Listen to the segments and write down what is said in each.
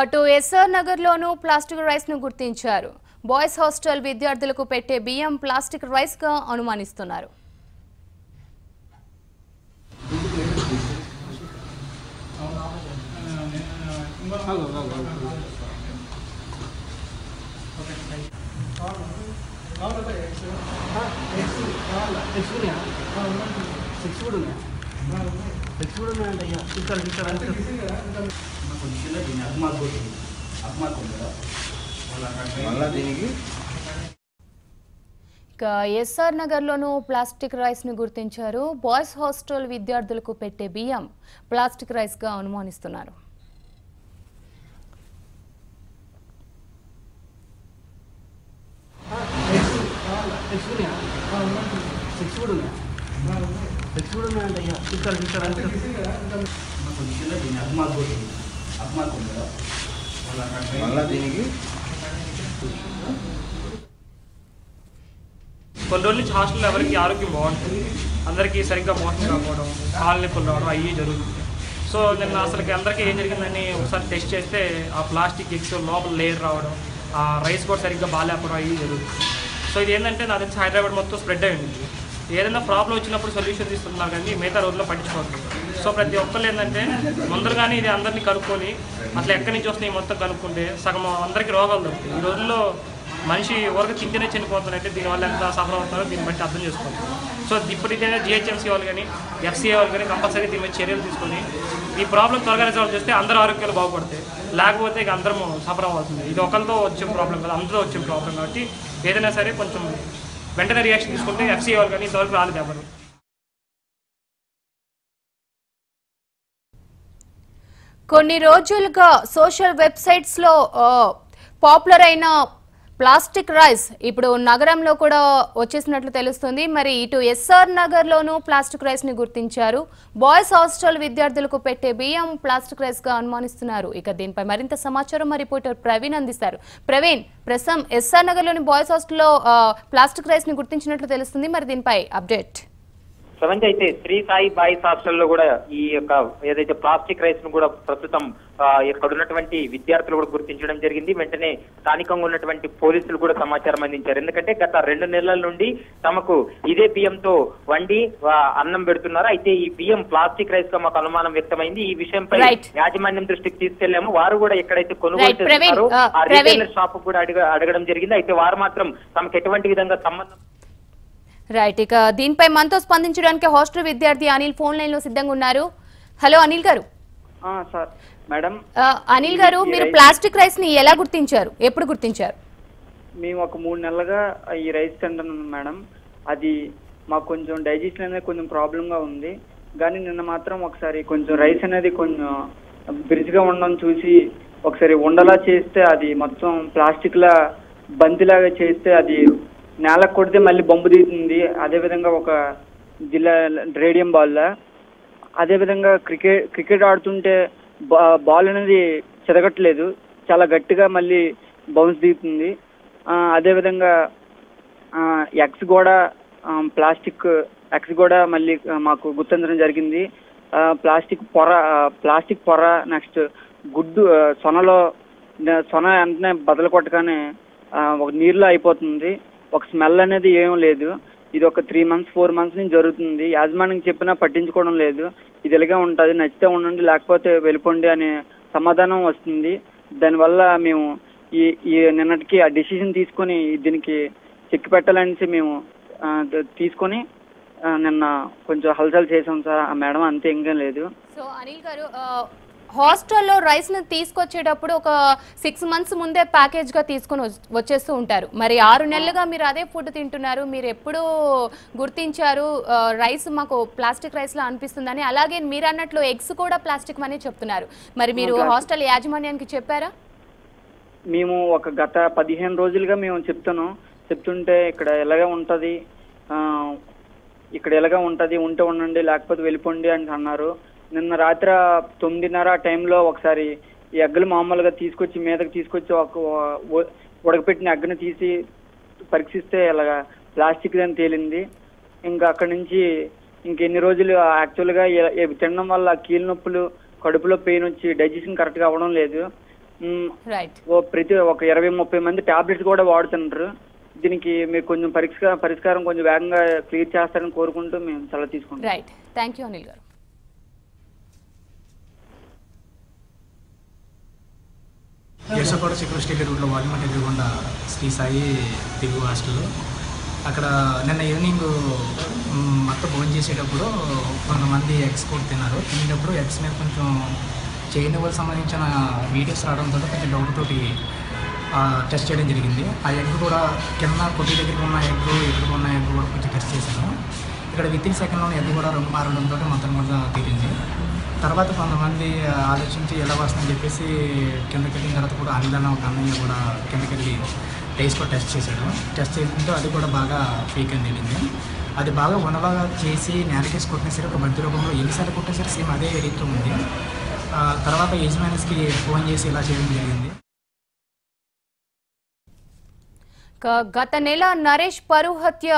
అటు SR నగర్లోనూ plastic రైస్ను గుర్తించారు. Boys hostel విద్యార్థులకు పెట్టే బియ్యం ప్లాస్టిక్ రైస్గా అనుమానిస్తున్నారు. ఎస్ఆర్ నగర్లోనూ ప్లాస్టిక్ రైస్ ను గుర్తించారు. బాయ్స్ హాస్టల్ విద్యార్థులకు పెట్టే బియ్యం ప్లాస్టిక్ రైస్ గా అనుమానిస్తున్నారు. కొన్ని రోజుల నుంచి హాస్టల్లో ఎవరికి ఆరోగ్యం బాగుంటుంది, అందరికీ సరిగ్గా మోసం కాకపోవడం, కాళ్ళ నొప్పులు రావడం అవి జరుగుతుంది. సో నిన్న అసలుకి అందరికీ ఏం జరిగిందని ఒకసారి టెస్ట్ చేస్తే ఆ ప్లాస్టిక్ ఎగ్స్ లోపల లేయర్ రావడం, ఆ రైస్ కూడా సరిగ్గా బాగాలేకపోవడం అవి జరుగుతుంది. సో ఇది ఏంటంటే నాకు తెలిసి హైదరాబాద్ మొత్తం స్ప్రెడ్ అయి ఉంది. ఏదైనా ప్రాబ్లం వచ్చినప్పుడు సొల్యూషన్ తీసుకుంటున్నారు కానీ మిగతా రోజుల్లో పట్టించుకోవట్లేదు. సో ప్రతి ఒక్కళ్ళు ఏంటంటే ముందరగానే ఇది అందరినీ కనుక్కొని అసలు ఎక్కడి నుంచి వస్తున్నాయి మొత్తం కనుక్కుంటే సగం అందరికీ రోగాలు దొరుకుతాయి. ఈ రోజుల్లో మనిషి ఊరికి తింటేనే చనిపోతున్నారంటే దీనివల్ల ఎంత సఫలం అవుతున్నారో దీన్ని బట్టి అర్థం చేసుకోవాలి. సో ఇప్పటికైనా జిహెచ్ఎంసీ వాళ్ళు కానీ ఎఫ్సీఏ వాళ్ళు కానీ కంపల్సరీ దీని మీద చర్యలు తీసుకొని ఈ ప్రాబ్లం త్వరగా రిజాల్వ్ చేస్తే అందరూ ఆరోగ్యాలు బాగుపడతాయి. లేకపోతే ఇక అందరం సఫలం అవుతుంది. ఇది ఒకరితో వచ్చే ప్రాబ్లం కాదు, అందరూ వచ్చే ప్రాబ్లం. కాబట్టి ఏదైనా సరే కొంచెం వెంటనే రియాక్షన్ తీసుకుంటే ఎఫ్సీఏ వాళ్ళు కానీ ఇంతవరకు రాలేదు ఎవరు. కొన్ని రోజులుగా సోషల్ వెబ్సైట్స్ లో పాపులర్ అయిన ప్లాస్టిక్ రైస్ ఇప్పుడు నగరంలో కూడా వచ్చేసినట్లు తెలుస్తుంది. మరి ఇటు ఎస్ఆర్ నగర్ లోనూ ప్లాస్టిక్ రైస్ ని గుర్తించారు. బాయ్స్ హాస్టల్ విద్యార్థులకు పెట్టే బియ్యం ప్లాస్టిక్ రైస్ గా అనుమానిస్తున్నారు. ఇక దీనిపై మరింత సమాచారం మా రిపోర్టర్ ప్రవీణ్ అందిస్తారు. ప్రవీణ్, ప్రస్తుతం ఎస్ఆర్ నగర్ లోని బాయ్స్ హాస్టల్లో ప్లాస్టిక్ రైస్ ని గుర్తించినట్లు తెలుస్తుంది. మరి దీనిపై అప్డేట్. సెవెంత్ అయితే శ్రీ సాయి బాయ్స్ హాస్టల్లో కూడా ఈ యొక్క ఏదైతే ప్లాస్టిక్ రైస్ ను కూడా ప్రస్తుతం ఇక్కడ ఉన్నటువంటి విద్యార్థులు కూడా గుర్తించడం జరిగింది. వెంటనే స్థానికంగా ఉన్నటువంటి పోలీసులు కూడా సమాచారం అందించారు. ఎందుకంటే గత 2 నెలల నుండి తమకు ఇదే బియ్యంతో వండి అన్నం పెడుతున్నారు. అయితే ఈ బియ్యం ప్లాస్టిక్ రైస్ గా మాకు అనుమానం వ్యక్తమైంది. ఈ విషయంపై యాజమాన్యం దృష్టికి తీసుకెళ్లాము. వారు కూడా ఎక్కడైతే కొనుగోలు చేస్తున్నారో ఆ రీటైలర్ షాప్ కూడా అడగడం జరిగింది. అయితే వారు మాత్రం తమకు ఎటువంటి విధంగా సంబంధం రైట్. ఇక దీనిపై మనతో స్పందించడానికి హాస్టల్ విద్యార్థి అనిల్ ఫోన్ లైన్ లో సిద్ధంగా ఉన్నారు. హలో అనిల్ గారు. Sir madam. అనిల్ గారు, మీరు ప్లాస్టిక్ రైస్ ని ఎలా గుర్తించారు, ఎప్పుడు గుర్తించారు? మేము ఒక 3 నెలలుగా ఈ రైస్ తింటున్నాం మేడం. అది మాకు కొంచెం డైజెషన్ అనేది కొంచెం ప్రాబ్లంగా ఉంది. కానీ నిన్న మాత్రం ఒకసారి కొంచెం రైస్ అనేది కొంచెం బిరిచిగా ఉండడం చూసి ఒకసారి ఉండలా చేస్తే అది మొత్తం ప్లాస్టిక్ లా బంతిలాగా చేస్తే అది నేలకు కొడితే మళ్ళీ బొంబు దిగుతుంది. అదేవిధంగా ఒక జిల్లా రేడియం బాల్లా, అదేవిధంగా క్రికెట్ ఆడుతుంటే బాల్ అనేది చెదగట్లేదు, చాలా గట్టిగా మళ్ళీ బౌన్స్ దిగుతుంది. అదేవిధంగా ఎగ్స్ కూడా ప్లాస్టిక్ ఎగ్స్ కూడా మళ్ళీ మాకు గుర్తించడం జరిగింది. ప్లాస్టిక్ పొర నెక్స్ట్ గుడ్డు సొన వెంటనే బదలు కొట్టగానే ఒక నీరులో అయిపోతుంది. ఒక స్మెల్ అనేది ఏం లేదు. ఇది ఒక 3 months 4 months నుంచి జరుగుతుంది. యాజమాన్యం చెప్పినా పట్టించుకోవడం లేదు. ఇది ఇలాగే ఉంటుంది, నచ్చితే ఉండండి లేకపోతే వెళ్ళిపోండి అనే సమాధానం వస్తుంది. దానివల్ల మేము ఈ నిన్నటికి ఆ డిసిషన్ తీసుకొని దీనికి చెక్ పెట్టాలనేసి మేము తీసుకొని నిన్న కొంచెం హల్చల్ చేసాం సార్. ఆ మేడం అంతే, ఇంకా లేదు. సో అనిల్ గారు, హాస్టల్లో రైస్ ని తీసుకొచ్చేటప్పుడు ఒక 6 months ముందే ప్యాకేజ్ గా తీసుకొని వచ్చేస్తూ ఉంటారు. మరి 6 నెలలుగా మీరు అదే ఫుడ్ తింటున్నారు. మీరు ఎప్పుడు గుర్తించారు రైస్ మాకు ప్లాస్టిక్ రైస్ లా అనిపిస్తుందని? అలాగే మీరు అన్నట్లు ఎగ్స్ కూడా ప్లాస్టిక్ అని చెప్తున్నారు. మరి మీరు హాస్టల్ యాజమాన్యానికి చెప్పారా? మేము ఒక గత 15 రోజులుగా మేము చెప్తుంటే ఇక్కడ ఎలాగే ఉంటది, ఉంటే ఉండండి లేకపోతే వెళ్ళిపోండి అని అన్నారు. నిన్న రాత్రి 9:30 టైంలో ఒకసారి ఈ ఎగ్గులు మామూలుగా మీదకి తీసుకొచ్చి ఒక ఉడకపెట్టిన ఎగ్గును తీసి పరీక్షిస్తే ఇలాగా ప్లాస్టిక్ అని తేలింది. ఇంకా అక్కడి నుంచి ఇంకెన్ని రోజులు యాక్చువల్గా తినడం వల్ల కీళ్ళ నొప్పులు, కడుపులో పెయిన్ వచ్చి డైజెషన్ కరెక్ట్గా అవ్వడం లేదు. రైట్. ప్రతి ఒక 20-30 మంది టాబ్లెట్స్ కూడా వాడుతున్నారు. దీనికి మీరు కొంచెం పరిష్కారం కొంచెం వేగంగా క్లియర్ చేస్తారని కోరుకుంటూ మేము సలహా తీసుకుంటాం. రైట్. థ్యాంక్ యూ అనిల్ గారు. కేశవగౌడ సెక్యూరిటీ స్టేట్ రూట్లో వాల్మీకి ఎదురుగుండా శ్రీ సాయి తెలుగు హాస్టల్లో అక్కడ నిన్న ఈవినింగ్ మొత్తం భోజనం చేసేటప్పుడు కొంతమంది ఎగ్స్ కూడా తినేటప్పుడు ఎగ్స్ మీద కొంచెం చైన్ వాళ్ళకి సంబంధించిన వీడియోస్ రావడంతో కొంచెం డౌట్ తోటి టెస్ట్ చేయడం జరిగింది. ఆ ఎగ్ కూడా కింద కొట్టి దగ్గరికి ఉన్న ఎగ్ ఎక్కడికి ఉన్న ఎగ్ కూడా కొంచెం టెస్ట్ చేశాను. ఇక్కడ వితిన్ సెకండ్లో ఎగ్ కూడా 2 మారడంతో మొత్తం కూడా తేలింది. తర్వాత కొంతమంది ఆలోచించి ఎలా వస్తుందని చెప్పేసి కిందకి వెళ్ళిన తర్వాత కూడా అనిల్ ఒక అన్నయ్య కూడా కిందకి వెళ్ళి టేస్ట్ కూడా టెస్ట్ చేశాడు. టెస్ట్ చేసిందో అది కూడా బాగా ఫేక్ అని తెలిసింది. అది బాగా ఉండలాగా చేసి నేలకేసి కొట్టినా సరే ఒక బంతి రూపంలో ఎన్నిసార్లు కొట్టినా సరే సేమ్ అదే రీతిలో ఉంది. తర్వాత యజమానిస్కి ఫోన్ చేసి ఇలా చేయడం జరిగింది. గత నెల నరేష్ పరువు హత్య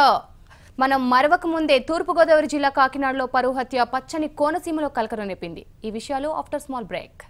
మనం మరవక ముందే తూర్పుగోదావరి జిల్లా కాకినాడలో పరువు హత్య పచ్చని కోనసీమలో కలకలం రేపింది. ఈ విషయాలు ఆఫ్టర్ స్మాల్ బ్రేక్.